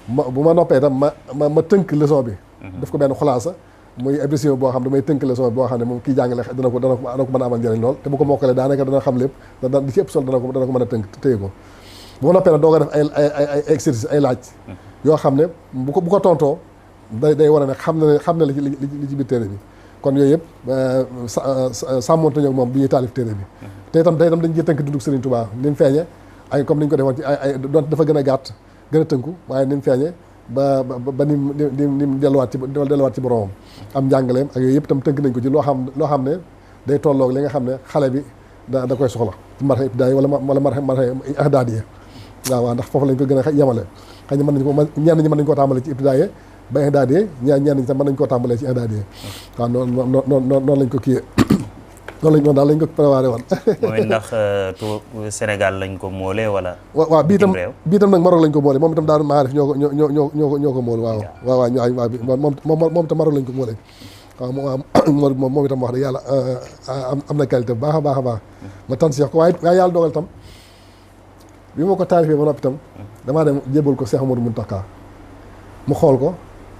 bu ma noppee itam ma tënk leçon bi def ko benn xulaasa muy émission boo xam damay tënk leçon boo xam ne moom kii jàngale dana ko mën a amal njëriñ lool te bu ko mokkalee daanaka dana xam lépp di ci ëpp solo dana ko mën a tënk téye ko bu ma noppee nag doo ko def ay exercice ay laaj yoo xam ne bu ko tontoo day wane ne xam na li ci biir téere bi kon yooyu yëpp sàmmonte ñoom moom bi ñuy taalif téere bi te itam dañ ciy tënk dundug Serigne Touba ni mu feeñe ay comme ni ñu ko defoon ci ay doonte dafa gën a gàtt gën a tënku waaye ni mu feeñe ba ni mu delluwaat ci boromam am njàngaleem ak yooyu yëpp itam tënk nañ ko ci loo xam ne day tolloog li nga xam ne xale bi da koy soxla ci marxa ibtidaay wala marxa ihdaadiya waaw ndax foofu lañ ko gën a yemale xëy na ñenn ñi mën nañ koo tàmbalee ci ibtidaay ba ihdaadiya ñenn ñi tam mën nañ koo tàmbalee ci ihdaadiya waaw noonu lañ ko kiyee noonu daal lañ ko préparé woon mooy ndax Sénégal lañ ko moolee wala waaw bii tam nag Maroc lañ ko moolee moom itam daal maa def ñoo ko mool waaw moom itam Maroc lañ ko moolee waaw moom itam wax dëgg yàlla am na qualité bu baax a baax a baax ma tant si ko waaye yàlla dogal tam bi ma ko taalifee ba noppi tam damaa dem jébal ko Cheikh Amadou Mountakha mu xool ko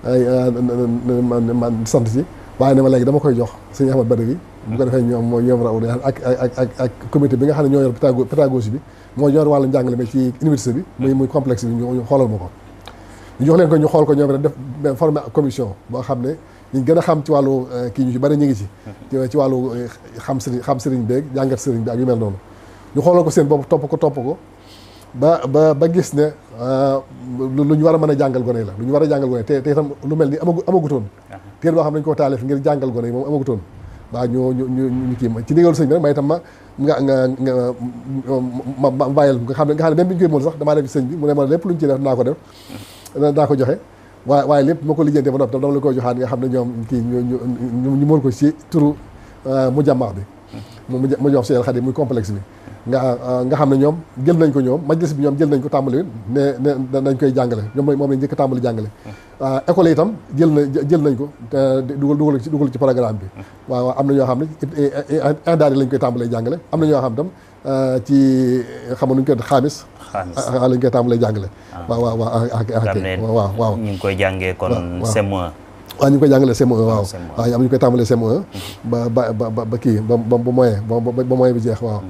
man sant ci waaye ne ma léegi dama koy jox sëñ Ahmad Badawi bu ko defee ñoom raw ak comité bi nga xam ne ñoo yor pédagogie bi moo yor wàllu njàngale mais ci université bi muy complexe bi ñu xoolal ma ko ñu jox leen ko ñu xool ko ñoom rek def formé commission boo xam ne ñu gën a xam ci wàllu kii ñu ci bari ñu ngi ci wàllu xam sëriñ beeg jàngat sëriñ bi ak yu mel noonu ñu xoolal ko seen bopp topp ko ba gis ne lu ñu war a mën a jàngal gone la lu ñu war a jàngal gone te itam lu mel ni amagutoon téere boo xam ne dañu ko taalif ngir jàngal gone yi moom amagutoon waaw ñu kii ci ndigalu sëñ bi rek may itam ma bàyyil nga xam ne même bi ñu koy mool sax damaa dem ci sëñ bi mu ne ma lépp lu ñu ci def naa ko def naa ko joxe waaye lépp moo ko lijjantee ba noppi tam dama la koy joxaat nga xam ne ñoom kii ñu mool ko ci turu mu jàmmaax bi mu jox Cheikh Khadim muy complexe bi nga xam ne ñoom jël nañ ko ñoom majlis bi ñoom jël nañ ko tàmbali ne dañ koy jàngale ñoom moom lañ njëkk tàmbali jàngale école yi itam jël nañ ko dugal ci programme bi waaw am na ñoo xam ne indaari lañ koy tàmbalee jàngale am na ñoo xam tam ci xam nuñ koy xaamis lañ koy tàmbalee jàngale waaw ñu ngi koy jàngee kon CM1 waaw ñu ngi koy jàngalee CM1 waaw am ñu koy tàmbalee CM1 ba kii ba moyen ba moyen bi jeex waaw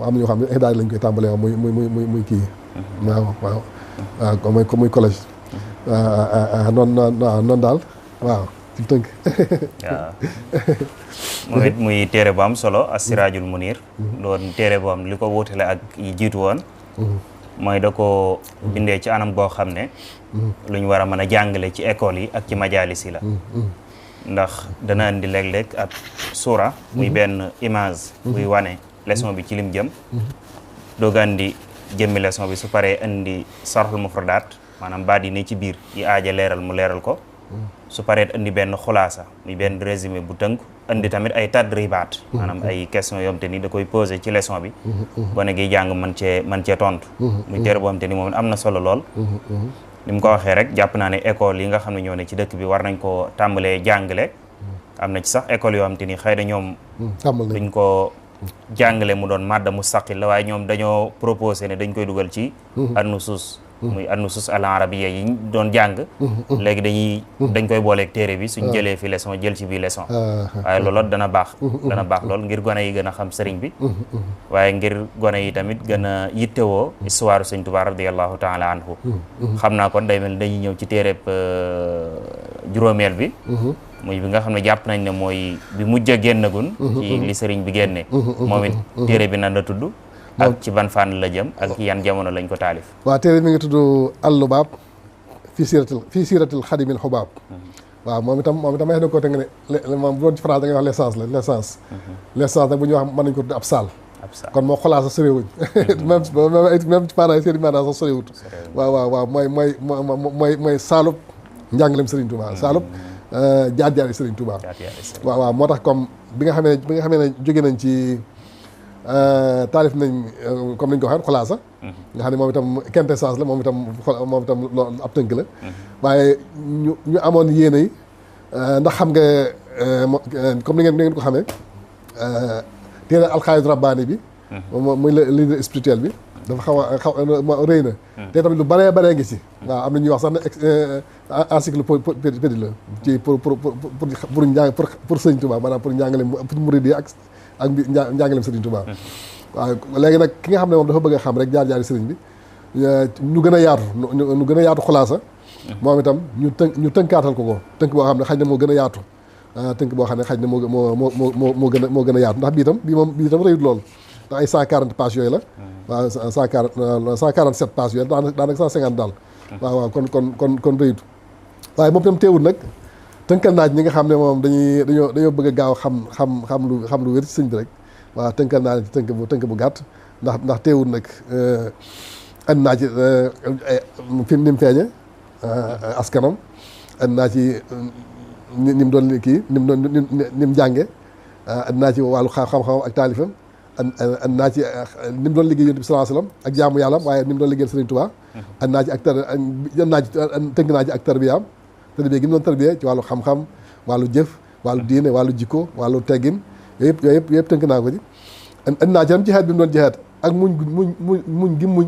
am na ñoo xam ne daal lañ koy tàmbalee waaw muy kii waaw muy collège noonu daal waaw ci tënk waaw moom it muy téere bu am solo As-Siraajul Muniir doon téere boo am li ko wutale ak yi jiitu woon mooy da ko bindee ci anam goo xam ne lu ñu war a mën a jàngale ci école yi ak ci majaalis yi la ndax dana indi léeg-léeg ab suura muy benn image buy wane leçon bi ci lim jëm doog a indi jëmmi leçon bi su paree indi sarxul mufradaat maanaam baat yi ne ci biir yi aaja leeral mu leeral ko su paree indi benn xulaasa muy benn résumé bu tënk indi tamit ay tadribaat maanaam ay question yoo xam te ni da koy posé ci leçon bi gone gi jàng mën cee tontu muy téere boo xam te ni moom am na solo lool ni mu ko waxee rek jàpp naa ne école yi nga xam ne ñoo ne ci dëkk bi war nañ ko tàmbalee jàngale am na ci sax école yoo xam te ni xëy na ñoom duñ ko jàngale mu doon madda mustaqil la waaye ñoom dañoo proposé ne dañ koy dugal ci an-nusus muy an-nusus al-arabiyya yi ñu doon jàng léegi dañ koy booleeg téere bi suñ jëlee fi leçon jël ci biir leçon waaye loolu dana baax lool ngir gone yi gën a xam sëriñ bi waaye ngir gone yi tamit gën a yittewoo histoire sëñ Tuubaa radiyallahu taala anhu xam naa kon day mel dañuy ñëw ci téereb juróomeel bi muy bi nga xam ne jàpp nañ ne mooy bi mujj a génnagun ci li sëriñ bi génne moom it téere bi nan la tudd ak ci ban fànn la jëm ak yan jamono lañ ko taalif waaw téere mi ngi tudd Al-Lubaab fii siiratil xadimil xubaab waaw moom itam may na ko te nga ne moom bu doon ci France da ngay wax l'essence nag bu ñuy wax mën nañ ko tudd ab saal kon moo xolaa sax soriwuñ même ci maanaam seen maanaam sax soriwut waaw mooy saalub njàngalem Serigne Touba saalub jaar-jaari Serigne Touba waaw moo tax comme bi nga xamee ne jóge nañ ci taalif nañ comme nañ ko waxee xolaasa nga xam ne moom itam quintessence la moom itam loolu ab tënk la waaye ñu amoon yéene yi ndax xam nga comme ni ngeen ko xamee téere alxaayid rabbaani bi muy leader spirituel bi dafa xaw a rëy na te tamit lu baree ngi ci waaw am na ñuy wax sax ne encyclopédie la ci pour Sëriñ Tuubaa maanaam pour njàngaleem pour murid yi ak njàngaleem Sëriñ Tuubaa waaw léegi nag ki nga xam ne moom dafa bëgg a xam rek jaar-jaari sëriñ bi ñu gën a yaatu xulaasa moom itam ñu tënkaatal ko tënk boo xam ne xaj na moo gën a yaatu tënk boo xam ne xaj na moo gën a yaatu ndax bii itam rëyut lool ndax ay 140 pages yooyu la waaw 147 pages yooyu daanaka 150 daal waaw kon rëyut waaye moom itam teewul nag tënkal naaj ñi nga xam ne moom dañoo bëgg a gaaw xam lu wér ci sëñ bi rek waaw tënkal naa ci tënk bu gàtt ndax teewul nag andi naa ci fi ni mu feeñe askanam andi naa ci ni mu doon kii ni mu jànge andi naa ci wàllu xam-xam ak taalifam andi naa ci ni mu doon liggéey Yonent bi sallallahu alayhi wasallam ak jaamu yàlla waaye ni mu doon liggéeyal Sëriñ Tuubaa andi naa ci ak tënk naa ci ak tarbiyaam tarbiya gi mu doon tarbiya ci wàllu xam-xam wàllu jëf wàllu diine wàllu jikko wàllu teggin yooyu yëpp tënk naa ko ci andi naa ci tam jihaad bi mu doon jihaad ak muñ gi muñ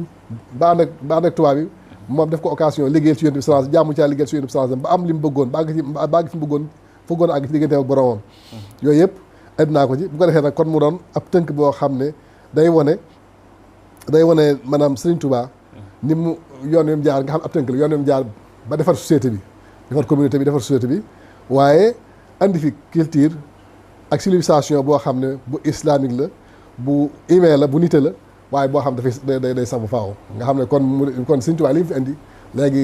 ba ànd ak tubaab bi moom def ko occasion liggéeyal ci Yonent bi sallallahu alayhi wasallam jaamu ci liggéeyal ci Yonent bi sallallahu alayhi wasallam ba am li mu bëggoon bàgg fi mu bëggoon àgg ci diggante ak boromam yooyu yëpp andi naa ko ci bu ko defee nag kon mu doon ab tënk boo xam ne day wone maanaam Sëriñ Tuubaa ni mu yoon wi mu jaar nga xam ab tënk la yoon wi mu jaar ba defar société bi defar communauté bi defar société bi waaye andi fi culture ak civilisation boo xam ne bu islamique la bu humain la bu nite la waaye boo xam dafay day sax bu faaw nga xam ne kon Sëriñ Tuubaa li mu fi andi léegi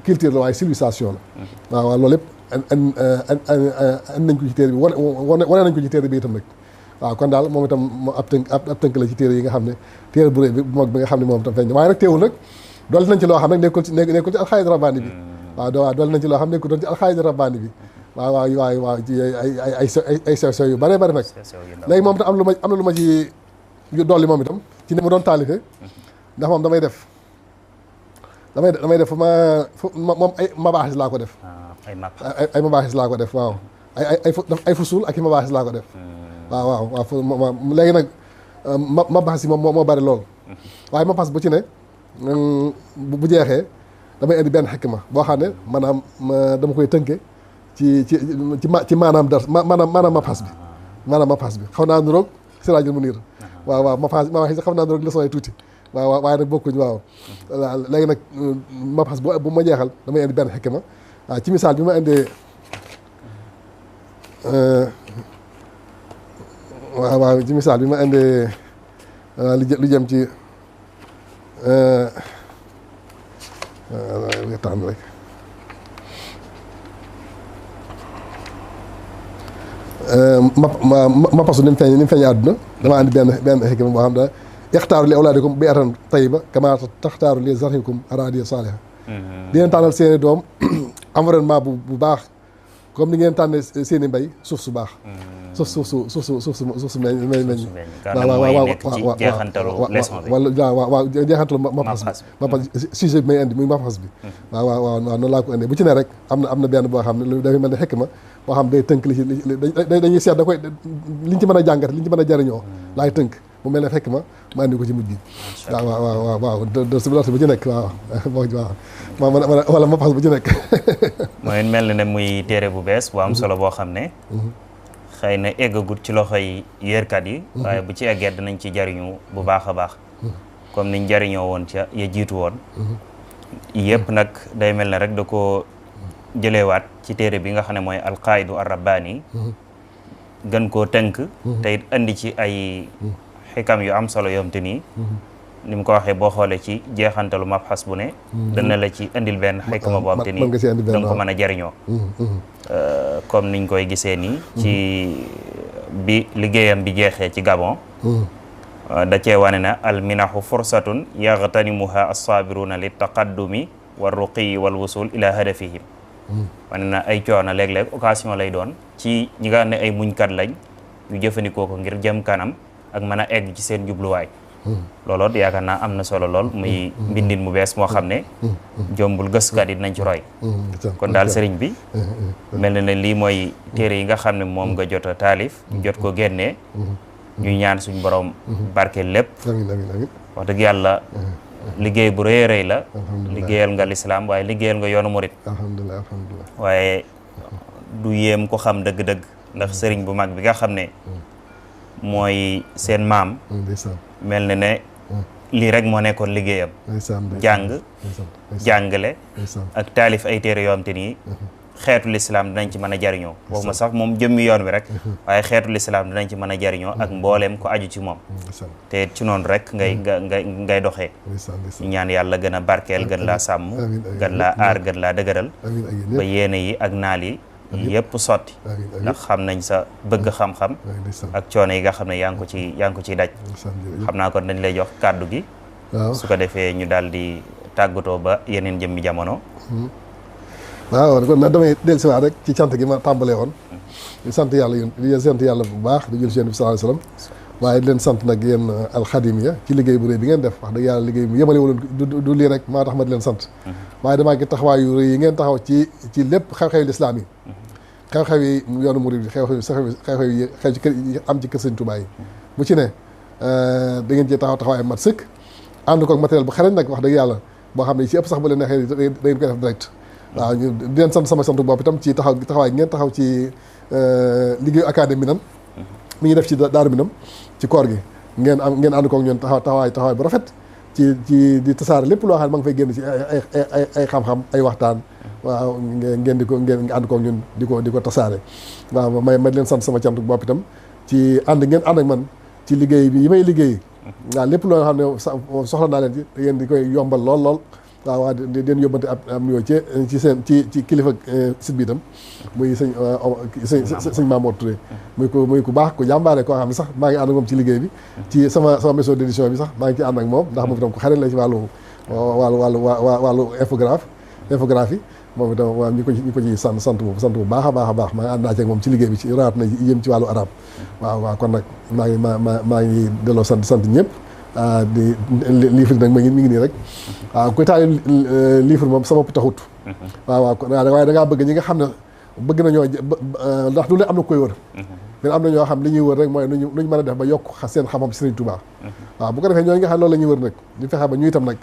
culture la waaye civilisation la waaw loolu lépp andi nañ ko ci téere bi wane nañ ko ci téere bi itam nag waaw kon daal moom itam ab tënk la ci téere yi nga xam ne téere bu rëy bi bu mag bi nga xam ne moom itam feeñ waaye nag teewul nag dolli nañ ci loo xam ne nekkul ci alxaayid rabbaani bi waaw dolli nañ ci loo xam ne nekkul doon ci alxaayid rabbaani bi waaw ci ay sew yu bare nag léegi moom itam am na lu ma ci dolli moom itam ci ne mu doon taalife ndax moom damay def moom ay mabaaxis laa ko def ay mabaaxis laa ko def waaw ay fusul ak i mabaaxis laa ko def waaw léegi nag mabaaxis yi moom moo bari lool waaye mabaaxis bu ci ne bu jeexee damay indi benn xikma boo xam ne maanaam dama koy tënke ci maanaam dar maanaam mabaaxis bi xaw naa niroog Siraajul Muniir waaw mabaaxis xaw naa niroog leçon yi tuuti waaw waaye nag bokkuñ waaw léegi nag mabaaxis bu ma jeexal damay indi benn xikma waaw ci misaal bi ma indee waaw ci misaal bi ma indee lu jëm ci tànn rek ma pasu ni mu feeñee àdduna damaa andi benn xikma boo xam ne ixtaaru li awlaadikum bi'atan tayyiba kamaa taxtaaru li zar'ikum araadiya saaliha di leen tànnal seeni doom environnement bu baax comme ni ngeen tànnee seeni mbay suuf su baax suuf su meñ waaw jeexantalu mafas sujet bi may indi muy mafas bi waaw noonu laa ko indee bu ci ne rek am na benn boo xam ne dafay mel ne xekk ma boo xam day tënk li ci dañuy seet da koy liñ ci mën a jàngat liñ ci mën a jariñoo laay tënk mu mel ne fekk ma andi ko ci mujj gi waaw dërs bu ci nekk waaw wala ma pas bu ci nekk mooy mel na ne muy téere bu bees bu am solo boo xam ne xëy na eggagut ci loxoy yërkat yi waaye bu ci eggee dinañ ci jariñu bu baax a baax comme niñ jariñoo woon ca ya jiitu woon yëpp nag day mel ne rek da ko jëlewaat ci téere bi nga xam ne mooy alqaidu arrabbani gën koo tënk te it andi ci ay xikam yu am solo yoom te nii ni mu ko waxee boo xoolee ci jeexantalu mabxas bu ne dana la ci indil benn xikma boo am te nii danga ko mën a jariñoo comme niñ koy gisee nii ci bi liggéeyam bi jeexee ci Gabon da cee wane na al minahu fursatun yaxtanimuha as-sabiruna li taqaddumi wa ruqiyi wal wusul ila hadafihim wane na ay coono léeg-léeg occasion lay doon ci ñi nga xam ne ay muñkat lañ ñu jëfandikoo ko ngir jëm kanam ak mën a egg ci seen jubluwaay looloo yaakaar naa am na solo lool muy mbindin mu bees moo xam ne jombul gëstukat yi dinañ ci roy kon daal sëriñ bi mel na ne lii mooy téere yi nga xam ne moom nga jot a taalif jot ko génnee ñuy ñaan suñ borom barke lépp wax dëgg yàlla liggéey bu rëy rëy la liggéeyal nga lislaam waaye liggéeyal nga yoonu murit alhamdulilah waaye du yéem ko xam dëgg-dëgg ndax sëriñ bu mag bi nga xam ne mooy seen maam mel na ne lii rek moo nekkoon liggéeyam jàng jàngale ak taalif ay téere yoo xam te nii xeetu lislaam dinañ ci mën a jariñoo waxuma sax moom jëmmi yoon wi rek waaye xeetu lislaam dinañ ci mën a jariñoo ak mbooleem ko aju ci moom te ci noonu rek ngay doxee ñu ñaan yàlla gën a barkeel gën laa sàmm gën laa aar gën laa dëgëral ba yéene yi ak naal yi yëpp sotti ndax xam nañ sa bëgg xam-xam ak coono yi nga xam ne yaa ngi ko ciy daj xam naa kon dañ lay jox kàddu gi su ko defee ñu daal di tàggatoo ba yeneen jëmmi jamono waaw kon nag damay dellusiwaat rek ci cant gi ma tàmbalee woon di sant yàlla bu baax di jël ci Yonent bi sallallahu alayhi wasallam waaye di leen sant nag yéen alxadimiya ci liggéey bu rëy bi ngeen def wax dëgg yàlla liggéey bu yemale woon du lii rek maa tax ma di leen sant waaye damaa ngi taxawaay yu rëy yi ngeen taxaw ci lépp xew-xew lislaam yi xew-xew yi yoonu murid bi xew-xew yi xew ci kër yi am ci kër Sëñ Tuubaa yi bu ci ne da ngeen ci taxawaay mat sëkk ànd ko ak matériel bu xarañ nag wax dëgg yàlla boo xam ne ci ëpp sax bu leen neexee da ngeen koy def direct waaw ñu di leen sant sama sant bopp itam ci taxawaay ngeen taxaw ci liggéeyu académie Minane mi ngi def ci Daaru Minam ci koor gi ngeen ànd koog ñoon taxawaay bu rafet ci di tasaare lépp loo xam ne ma ngi fay génn ci ay xam-xam ay waxtaan waaw ngeen ànd koog ñun di ko tasaare waaw ma di leen sant sama cant bopp itam ci ngeen ànd ak man ci liggéey bi yi may liggéey waaw lépp loo xam ne soxla naa leen ci te ngeen di koy yombal lool waaw di leen yóbbante am yoo ci kilifa site bi itam muy sëñ Mamour Touré muy ku baax ku jàmbaare koo xam ne sax maa ngi ànd ak moom ci liggéey bi ci sama maison d'édition bi sax maa ngi ci ànd ak moom ndax moom itam ku xarit la ci wàllu infographie moom itam waaw ñu ko ci sant bu baax a baax maa ngi ànd naa ci ak moom ci liggéey bi ci raat na yëm ci wàllu arab waaw kon nag maa ngi delloo sant ñëpp livre nag ma ngi nii rek waaw koy taali livre moom sama bopp taxut waaw waaye da ngaa bëgg ñi nga xam ne bëgg nañoo ndax du leen am na koy wër mais am na ñoo xam li ñuy wër rek mooy nuñu mën a def ba yokk seen xam-xam ci Serigne Touba waaw bu ko defee ñooñu nga xam ne loolu la ñuy wër nag ñu fexe ba ñu itam nag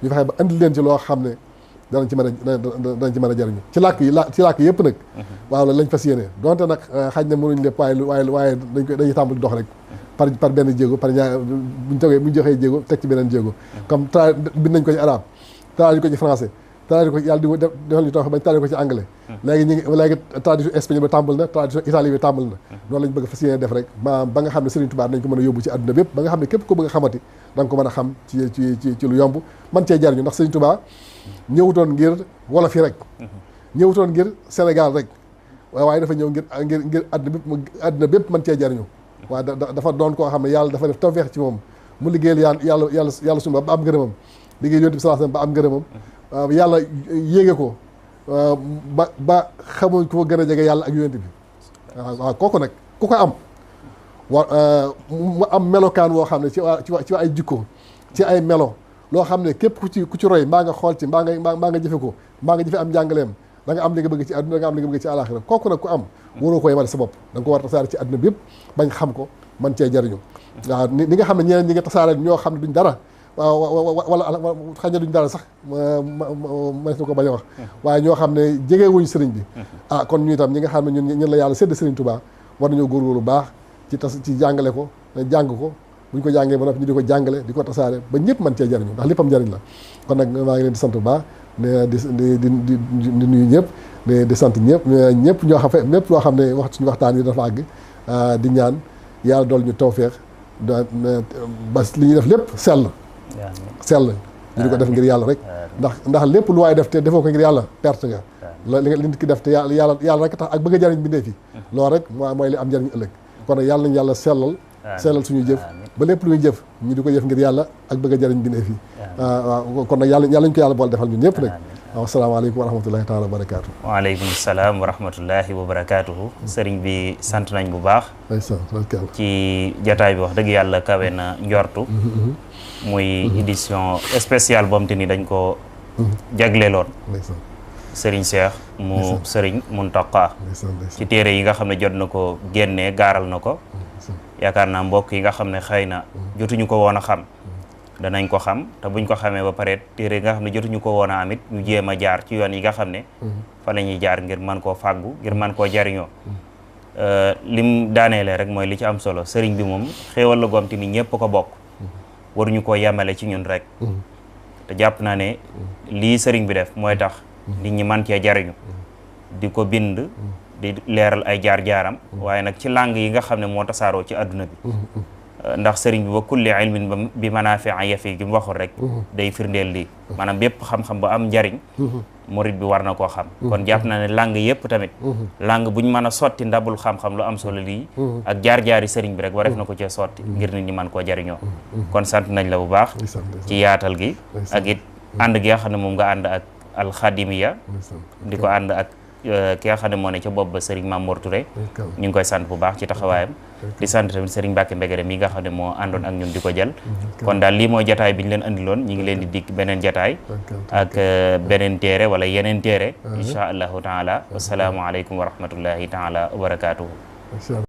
ñu fexe ba andi leen ci loo xam ne danañ ci mën a jariñu ci làkk yëpp nag waaw lañ fas yéene donte nag xaj na mënuñ lépp waaye dañuy tàmbali dox rek par benn jéego par ñaar buñ joxee jéego teg ci beneen jéego comme bind nañ ko ci arabe traduit ko ci français traduit ko yàlla di defal ñu tax bañ traduit ko ci anglais léegi traduction espagnol bi tàmbal na traduction italien bi tàmbal na noonu lañ bëgg fas yéene def rek ba nga xam ne Serigne Touba nañ ko mën a yóbbu ci àdduna bépp ba nga xam ne képp ko bëgg a xamati da nga ko mën a xam ci lu yomb man cee jariñu ndax Serigne Touba ñëwutoon ngir wolof yi rek ñëwutoon ngir Sénégal rek waaye dafa ñëw ngir àdduna bépp mën cee jariñu waaw dafa doon koo xam ne yàlla dafa def tawfeex ci moom mu liggéeyal yàlla suñu ba am ngërëmam liggéey Yonent bi sallallahu alayhi wasallam ba am ngërëmam waaw yàlla yéege ko ba xamuñ ko gën a jege yàlla ak Yonent bi waaw kooku nag ku ko am mu am melokaan woo xam ne ci ay jikko ci ay melo loo xam ne képp ku ci roy mbaa nga xool ci mbaa nga jëfe ko mbaa nga jëfe am njàngaleem da nga am li nga bëgg ci àdduna da nga am li nga bëgg ci àlaxira kooku nag ku am waroo ko yemale sa bopp da nga ko war a tasaare ci àdduna bi yëpp bañ xam ko man cee jariñu waaw ni nga xam ne ñeneen ñi nga tasaare ñoo xam ne duñ dara wala xëy na duñ dara sax ma ko bañ a wax waaye ñoo xam ne jege wuñ sëriñ bi kon ñu itam ñi nga xam ne ñun la yàlla sédd sëriñ Touba war nañoo góorgóorlu baax ci jàngale ko jàng ko buñ ko jàngee ba noppi ñu di ko jàngale di ko tasaare ba ñëpp mën cee jariñu ndax léppam jariñ la kon nag maa ngi leen di sant bu baax di nuyu ñëpp di sant ñëpp ñoo xam ñëpp loo xam ne suñu waxtaan yi dafa àgg di ñaan yàlla dool ñu tawféex ba li ñuy def lépp sell ñu di ko def ngir yàlla rek ndax lépp lu waaye def te defoo ko ngir yàlla perte nga li nit ki def te yàlla rek tax ak bëgg a jariñ bindee fi loolu rek mooy li am njariñ ëllëg kon nag yàlla nañu yàlla sellal suñuy jëf ba lépp lu ñuy jëf ñu di ko jëf ngir yàlla ak bëgg a jariñ bindee fi waaw kon nag yàlla ñu ko yàlla boole defal ñun ñëpp nag waaw asalaamaaleykum wa rahmatullahi taala wa barakaatu. waaleykum salaam wa rahmatullahi wa barakaatuhu. sëriñ bi sant nañ bu baax. ci jataay bi wax dëgg yàlla kawe na njortu. muy édition spéciale boom te ni dañ ko jagleeloon. sëriñ Cheikh mu sëriñ Mountakha. ci téere yi nga xam ne jot na ko génnee gaaral na ko. yaakaar naa mbokk yi nga xam ne xëy na jotuñu ko woon a xam. danañ ko xam te buñ ko xamee ba pare téere yi nga xam ne jotuñu ko woon a amit ñu jéem a jaar ci yoon yi nga xam ne fa la ñuy jaar ngir mën koo fàggu ngir mën koo jariñoo lim daaneele rek mooy li ci am solo sëriñ bi moom xéewal la goom te ni ñëpp ko bokk waruñu koo yemale ci ñun rek te jàpp naa ne lii sëriñ bi def mooy tax nit ñi man cee jariñu di ko bind di leeral ay jaar-jaaram waaye nag ci langue yi nga xam ne moo tasaaroo ci àdduna bi ndax sëriñ bi wa kulli ilmin bi manaafi'a yafi gi mu waxul rek day firndeel lii maanaam bépp xam-xam ba am njariñ murid bi war na koo xam kon jàpp na ne langue yëpp tamit langue buñ mën a sotti ndabul xam-xam lu am solo lii ak jaar-jaari sëriñ bi rek wareef na ko cee sotti ngir nit ñi mën koo jariñoo kon sant nañ la bu baax ci yaatal gi ak it ànd gi nga xam ne moom nga ànd ak alxadimiya di ko ànd ak ki nga xam ne moo ne ca bopp ba Serigne Mamour Touré ñu ngi koy sant bu baax ci taxawaayam di sant tamit Serigne Mbacke Mbegere mi nga xam ne moo àndoon ak ñun di ko jël kon daal lii mooy jataay bi ñu leen andiloon ñu ngi leen di dikk beneen jataay ak beneen téere wala yeneen téere insha allahu taala wasalaamu aleykum wa rahmatullahi taala wa barakaatuhu